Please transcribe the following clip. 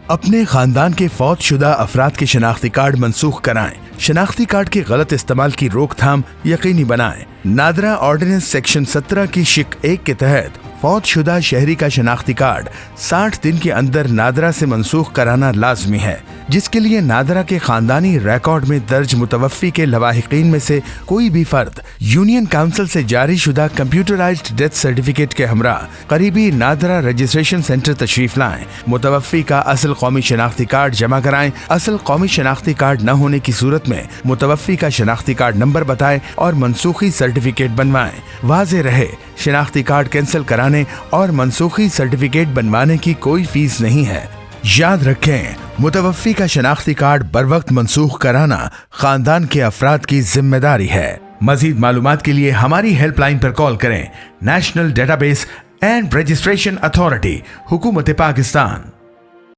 अपने खानदान के फौत शुदा अफराद के शनाख्ती कार्ड मंसूख कराएं। शनाख्ती कार्ड के गलत इस्तेमाल की रोकथाम यकीनी बनाएं। नादरा ऑर्डिनेंस सेक्शन 17 की शिक 1 के तहत फौत शुदा शहरी का शनाख्ती कार्ड 60 दिन के अंदर नादरा से मंसूख कराना लाजमी है, जिसके लिए नादरा के खानदानी रिकॉर्ड में दर्ज मुतवफ़ी के लवाहिकीन में से कोई भी फर्द यूनियन काउंसिल से जारी शुदा कंप्यूटराइज्ड डेथ सर्टिफिकेट के हमरा करीबी नादरा रजिस्ट्रेशन सेंटर तशरीफ लाएं। मुतवफ़ी का असल कौमी शनाख्ती कार्ड जमा कराएं। असल कौमी शनाख्ती कार्ड न होने की सूरत में मुतवफ़ी का शनाख्ती कार्ड नंबर बताएं और मनसूखी सर्टिफिकेट बनवाएं। वाज़ेह रहे, शनाख्ती कार्ड कैंसिल कराने और मनसूखी सर्टिफिकेट बनवाने की कोई फीस नहीं है। याद रखें, मुतवफ़ी का शनाख्ती कार्ड बर वक्त मनसूख कराना खानदान के अफराद की जिम्मेदारी है। मजीद मालूमात के लिए हमारी हेल्पलाइन पर कॉल करें। National database and registration authority, हुकूमत पाकिस्तान।